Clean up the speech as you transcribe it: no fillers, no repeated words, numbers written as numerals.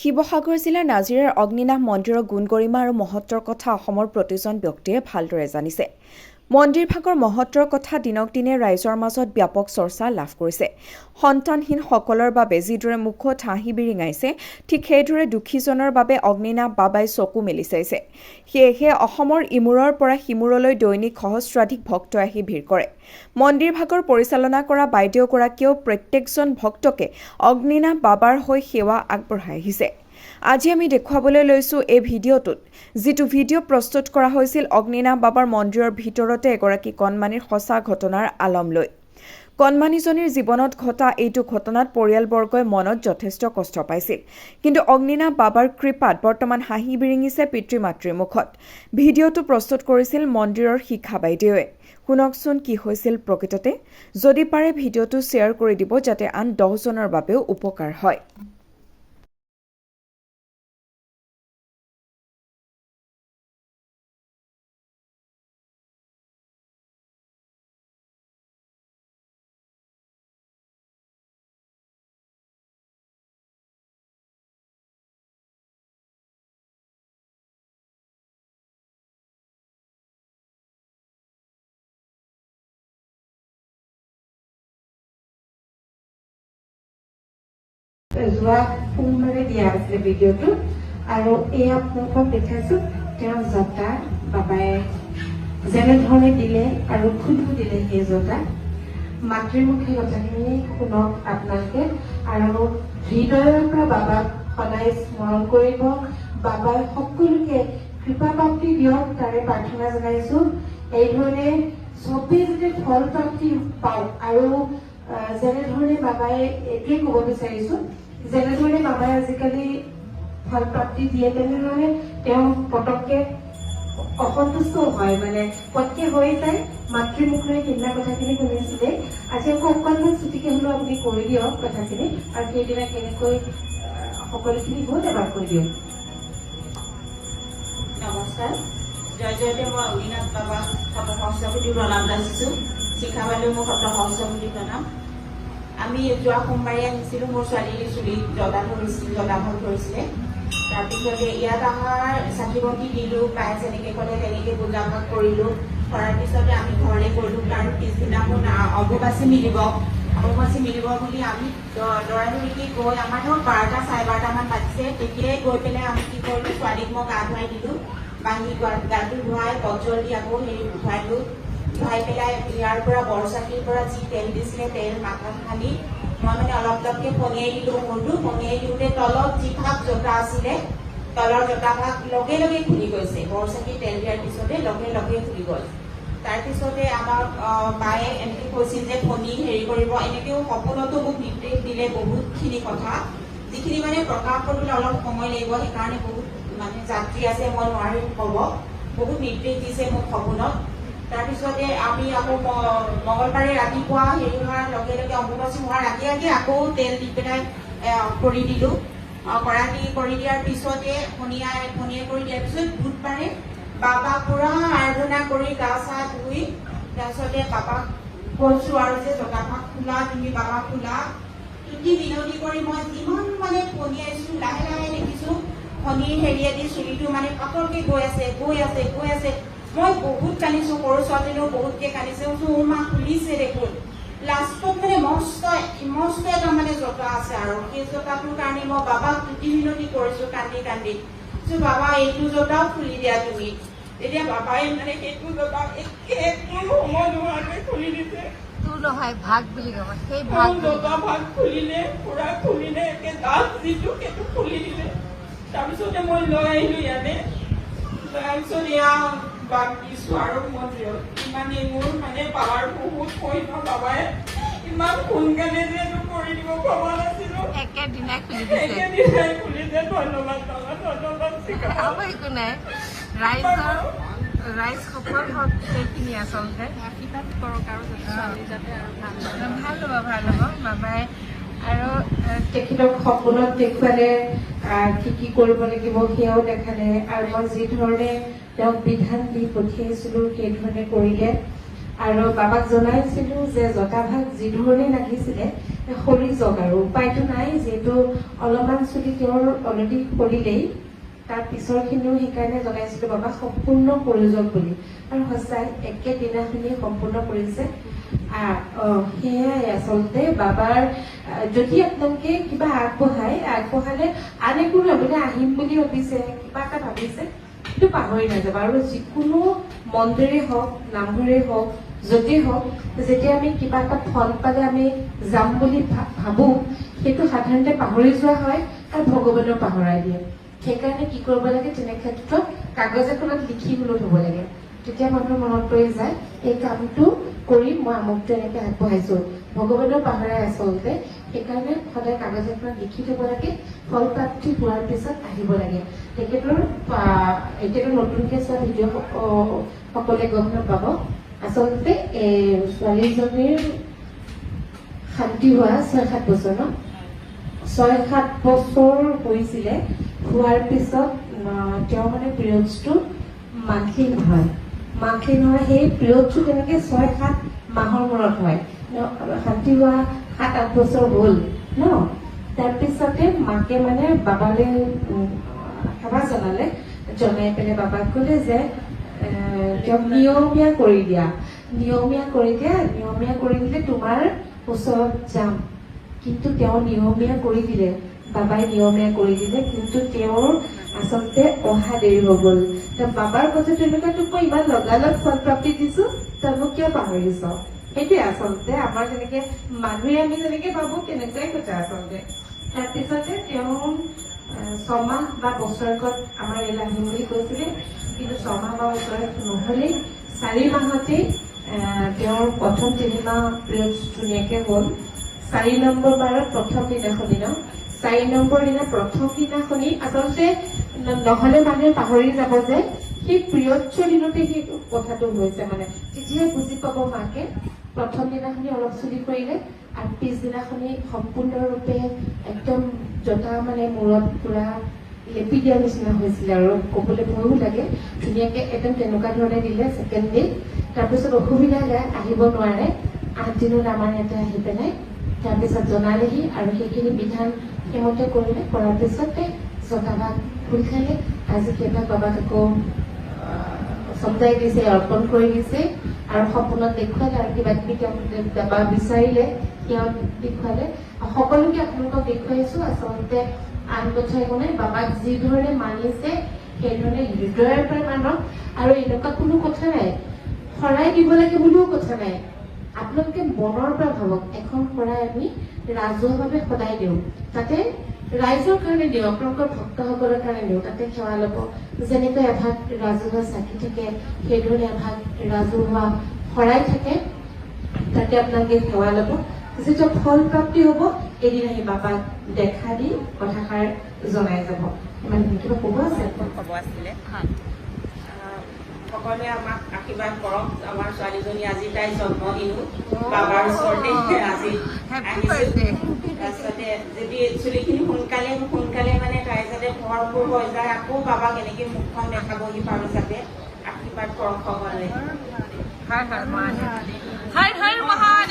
শিৱসাগৰ জিলাৰ নাজিৰাৰ অগ্নিনাভ মন্দিৰৰ গুণগৰিমা আৰু মহত্বৰ কথা অসমৰ প্ৰতিজন ব্যক্তিয়ে ভালদৰে জানিছে। মন্দিৰভাগৰ মহত্বৰ কথা দিনক দিনে ৰাইজৰ মাজত ব্যাপক চৰ্চা লাভ কৰিছে। সন্তানহীনসকলৰ বাবে যিদৰে মুখত হাঁহি বিৰিঙাইছে, ঠিক সেইদৰে দুখীজনৰ বাবে অগ্নিনাভ বাবাই চকু মেলি চাইছে। সেয়েহে অসমৰ ইমূৰৰ পৰা সিমূৰলৈ দৈনিক সহস্ৰাধিক ভক্তই আহি ভিৰ কৰে। মন্দিৰভাগৰ পৰিচালনা কৰা বাইদেউগৰাকীয়েও প্ৰত্যেকজন ভক্তকে অগ্নিনাভ বাবাৰ হৈ সেৱা আগবঢ়াই আহিছে। আজি আমি দেখুৱাবলৈ লৈছো এই ভিডিঅ'টোত, যিটো ভিডিঅ' প্ৰস্তুত কৰা হৈছিল অগ্নিনাভ বাবাৰ মন্দিৰৰ ভিতৰতে এগৰাকী কণমানিৰ সঁচা ঘটনাৰ আলম লৈ। কণমানিজনীৰ জীৱনত ঘটা এইটো ঘটনাত পৰিয়ালবৰ্গই মনত যথেষ্ট কষ্ট পাইছিল। কিন্তু অগ্নিনাভ বাবাৰ কৃপাত বৰ্তমান হাঁহি বিৰিঙিছে পিতৃ-মাতৃৰ মুখত। ভিডিঅ'টো প্ৰস্তুত কৰিছিল মন্দিৰৰ শিখা বাইদেৱে। শুনকচোন কি হৈছিল প্ৰকৃততে। যদি পাৰে ভিডিঅ'টো শ্বেয়াৰ কৰি দিব যাতে আন 10 জনৰ বাবেও উপকাৰ হয়। যোৱা সোমবাৰে দিয়া আছিলে ভিডিঅ'টো, আৰু এই আপোনালোকক দেখাইছো তেওঁৰ জোতা বাবাই যেনেধৰণে দিলে আৰু খুলিও দিলে। সেই জোতা মাতৃৰ মুখে কথাখিনি শুনক আপোনালোকে, আৰু হৃদয়ৰ পৰা বাবাক সদায় স্মৰণ কৰিব। বাবাই সকলোকে কৃপা প্ৰাপ্তি দিয়ক তাৰে প্ৰাৰ্থনা জনাইছো। এইধৰণে চবেই যাতে ফল প্ৰাপ্তি পাওক, আৰু যেনেধৰণে বাবাই এইটোৱে ক'ব বিচাৰিছো, যেনেধৰণে বাবাই আজিকালি ফল প্ৰাপ্তি দিয়ে তেনেধৰণে তেওঁ পটককে অসন্তুষ্ট হয়, মানে পটকে হৈ যায়। মাতৃৰ মুখেৰে সেইদিনা কথাখিনি শুনিছিলে। আজি আকৌ অকণমান ছুটিকে হলেও আপুনি কৰি দিয়ক কথাখিনি, আৰু সেইদিনা কেনেকৈ সকলোখিনি বহুত এবাৰ কৰি দিয়ক। নমস্কাৰ, জয় জয়তে মই অগ্নিনাভ বাবা শত সহস্ৰকোটি প্ৰণাম যাচিছো। শিখা বাইদেউ মোক শত সহস্ৰকোটি প্ৰণাম। আমি যোৱা সোমবাৰে আহিছিলো, মোৰ ছোৱালীৰ চুলিত জদাভাগ ধৰিছিলে। তাৰপিছতে ইয়াত অহাৰ চাকি বন্তি দিলো, প্ৰায় যেনেকে ক'লে তেনেকে পূজা ভাগ কৰিলো। কৰাৰ পিছতে আমি ঘৰলৈ গলো, কাৰণ পিছদিনা মোৰ অম্বুবাচী মিলিব বুলি আমি দৌৰা-দৌৰিকে গৈ আমাৰ ধৰক 12টা চাৰে 12টামান বাজিছে। তেতিয়াই গৈ পেলাই আমি কি কৰিলো, ছোৱালীক মই গা ধুৱাই দিলো। বাঁহী গাটো ধুৱাই কজল দি আকৌ ধুৱাইলো। ধুৱাই পেলাই ইয়াৰ পৰা বৰচাকিৰ পৰা যি তেল দিছিলে, তেল মাথাত সানি মই মানে অলপকে পনিয়াই দিলো মূৰটো। পনিয়াই দিওঁতে তলত যি ভাগ জোতা আছিলে, তলৰ জোতা ভাগ লগে লগে খুলি গৈছে। বৰচাকি তেল দিয়াৰ পিছতে লগে লগে খুলি গ'ল। তাৰপিছতে আমাক বায়ে এনেকে কৈছিল যে ফণী হেৰি কৰিব, এনেকেও সপোনতো মোক নিৰ্দেশ দিলে বহুতখিনি কথা, যিখিনি মানে প্ৰকাশ কৰিবলৈ অলপ সময় লাগিব। সেইকাৰণে বহুত মানে যাত্ৰী আছে, মই নোৱাৰিম ক'ব। বহুত নিৰ্দেশ দিছে মোক সপোনত। তাৰপিছতে আমি আকৌ মঙলবাৰে ৰাতিপুৱা হেৰি হোৱাৰ লগে লগে অম্বুবাচী হোৱাৰ আগে আগে আকৌ তেল দি পেলাই কৰি দিলো। কৰি দিয়াৰ পিছতে ফণিয়াই কৰি দিয়াৰ পিছত বুধবাৰে বাবাক পুৰা আৰাধনা কৰি গা চা ধুই, তাৰপিছতে বাবাক কৈছো আৰু যে জোতাভাগ খোলা, তুমি বাবা খোলা। তুতি বিনতি কৰি মই যিমান মানে ফণিয়াইছো, লাহে লাহে দেখিছো ফণিৰ হেৰিয়েদি চুলিটো মানে পাতলকে গৈ আছে। মই বহুত কান্দিছো, সৰু ছোৱালীজনীও বহুতকে কান্দিছে। মা খুলিছে দেখোন। লাষ্টত মানে মস্ত এটা মানে জোতা আছে, আৰু সেই জোতাটোৰ কাৰণে মই বাবাক তুতি বিনতি কৰিছো কান্দি। বাবা এইটো জোতাও খুলি দিয়া তুমি। তেতিয়া বাবাই মানে সেইটো জোতা সময় নোহোৱাকৈ খুলি দিছে। তোৰ নহয় ভাগ বুলি কব, সেই ভাগ জোতা ভাগ খুলিলে, পুৰা খুলিলে, একে দাঁত যিটো সেইটো খুলি দিলে। তাৰপিছতে মই লৈ আহিলো ইয়াতে। তাৰপিছত এয়া বাক দিছো আৰু মন্দিৰত। ইমানেই মোৰ মানে বাবাৰ বহুত সৈন্য। বাবাই ইমান সোনকালে যে এইটো কৰি দিব ভবা নাছিলো। একেদিনাই খুলি খুলিছে। ধন্যবাদ বাবা, ধন্যবাদ। একো নাই, ৰাইজ সফল হওক, সেইখিনি আচলতে আশীৰ্বাদ কৰক, আৰু ছোৱালী যাতে আৰু ভাল হ'ব বাবাই। আৰু তেখেতক সপোনত দেখুৱালে, কি কৰিব লাগিব সেয়াও দেখালে, আৰু মই যি ধৰণে তেওঁক বিধান দি পঠিয়াইছিলো সেই ধৰণে কৰিলে। আৰু বাবাক জনাইছিলো যে জোতাভাগ যি ধৰণে লাগিছিলে সৰি যাওক আৰু উপায়টো নাই, যিহেতু অলপমান চুলি তেওঁৰ অলৰেডি সৰিলেই, তাৰ পিছৰখিনিও সেইকাৰণে জনাইছিলো বাবা সম্পূৰ্ণ সৰি যাওক বুলি, আৰু সঁচাই একেদিনাখনি সম্পূৰ্ণ কৰিছে। সেয়াই আচলতে বাবাৰ যদি আপোনালোকে কিবা আগবঢ়ালে আন একো নহয়, আহিম বুলি ভাবিছে, কিবা এটা ভাবিছে, সেইটো পাহৰি নাযাব। আৰু যিকোনো মন্দিৰেই হওক, নামঘৰেই হওক, য'তেই হওক, যেতিয়া আমি কিবা এটা ফল পালে আমি যাম বুলি ভাবো, সেইটো সাধাৰণতে পাহৰি যোৱা হয় আৰু ভগৱানেও পাহৰাই দিয়ে। সেইকাৰণে কি কৰিব লাগে, তেনে ক্ষেত্ৰত কাগজ এখনত লিখি হলেও থব লাগে, তেতিয়া মানুহৰ মনত পৰি যায় এই কামটো কৰি মই আমুকটো এনেকে আগবঢ়াইছো, ভগৱানেও পাহৰাই আচলতে। সেইকাৰণে সদায় কাগজ এখনত লিখি থব লাগে, ফল প্ৰাপ্তি হোৱাৰ পিছত আহিব লাগে। তেখেতৰ এতিয়াতো নতুনকে চোৱা ভিডিঅ' সকলোৱে গম নাপাব। আচলতে ছোৱালীজনীৰ শান্তি হোৱা ৬-৭ বছৰ ন, ৬-৭ বছৰ হৈছিলে। হোৱাৰ পিছত তেওঁ মানে পিৰিয়ডছটো মান্থলি নহয়, সেই পিৰিয়ডছটো তেনেকে 6-7 মাহৰ মূৰত হয়। শান্তি হোৱা 7-8 বছৰ হ'ল ন। তাৰপিছতে মাকে মানে বাবালৈ সেৱা জনাই পেলাই বাবাক ক'লে যে তেওঁক নিয়মীয়া কৰি দিলে তোমাৰ ওচৰত যাম। কিন্তু তেওঁ নিয়মীয়া কৰি দিলে, বাবাই নিয়মীয়া কৰি দিলে, কিন্তু তেওঁৰ আচলতে অহা দেৰি হৈ গ'ল। বাবাৰ কথাটো এনেকুৱাতো মই ইমান লগালগ ফল প্ৰাপ্তি দিছো, তই মোক কিয় পাহৰিছ? সেইটোৱে আচলতে আমাৰ যেনেকে মানুহে আমি যেনেকে ভাবো তেনেকুৱাই কথা আচলতে। তাৰপিছতে তেওঁ 6 মাহ বা বছৰেকত আমাৰ ইয়ালৈ আহিম বুলি কৈছিলে, কিন্তু 6 মাহ বা বছৰেক নহলেই 4 মাহতেই তেওঁৰ প্ৰথম 3 মাহ পিৰিয়ডছ ধুনীয়াকে হ'ল। 4 নম্বৰ বাৰত প্ৰথম দিনাখনি 4 নম্বৰ দিনা প্ৰথম দিনাখনি আচলতে নহলে মানুহে পাহৰি যাব যে সেই পিৰিয়ডছৰ দিনতে সেই কথাটো হৈছে, মানে তেতিয়াহে বুজি পাব মাকে। প্ৰথম দিনাখনি অলপ চুলি কৰিলে, আৰু পিছদিনাখনি সম্পূৰ্ণৰূপে একদম জটা মানে মূৰত পুৰা লেপি দিয়া নিচিনা হৈছিলে, আৰু ক'বলৈ ভয়ো লাগে। ধুনীয়াকে একদম তেনেকুৱা ধৰণে দিলে ছেকেণ্ড ডে। তাৰপিছত অসুবিধা গায়, আহিব নোৱাৰে। 8 দিনত আমাৰ ইয়াতে আহি পেলাই তাৰপিছত জনালেহি, আৰু সেইখিনি বিধান সেইমতে কৰিলে। কৰাৰ পিছতে জটাভাগ খোল খালে। আজি সেইভাগ বাবাক আকৌ চমজাই দিছে, অৰ্পণ কৰি দিছে, আৰু সপোনত দেখুৱালে, আৰু কিবা কিবি বাবা বিচাৰিলে সিহঁত দেখুৱালে। সকলোকে আপোনালোকক দেখুৱাইছো। আচলতে আন কথা একো নাই, বাবাক যি ধৰণে মানিছে সেইধৰণে হৃদয়ৰ পৰা মানক, আৰু এনেকুৱা কোনো কথা নাই শৰাই দিব লাগে বুলিও কথা নাই। আপোনালোকে মনৰ পৰা ভাবক, এখন শৰাই আমি ৰাজহুৱাভাৱে সদায় দিওঁ, তাতে ৰাইজৰ কাৰণে দিওঁ, আপোনালোকৰ ভক্তসকলৰ কাৰণে দিওঁ, তাতে সেৱা ল'ব। যেনেকৈ এভাগ ৰাজহুৱা চাকি থাকে, সেইধৰণে এভাগ ৰাজহুৱা শৰাই থাকে, তাতে আপোনালোকে সেৱা ল'ব। যেতিয়া ফল প্ৰাপ্তি হ'ব, এদিন আহি বাবাক দেখা দি কথাষাৰ জনাই যাব। মানে কিবা ক'ব আছে? ক'ব আছিলে, সকলোৱে আমাক আশীৰ্বাদ কৰক। আমাৰ ছোৱালীজনী আজি তাই জন্মদিনো, বাবাৰ ওচৰতে আজি আহিছো। তাৰপিছতে যদি চুলিখিনি সোনকালে মানে তাই যাতে ভৰপূৰ হৈ যায়, আকৌ বাবাক এনেকে মুখখন দেখাবহি পাৰো, যাতে আশীৰ্বাদ কৰক সকলোৱে। হাই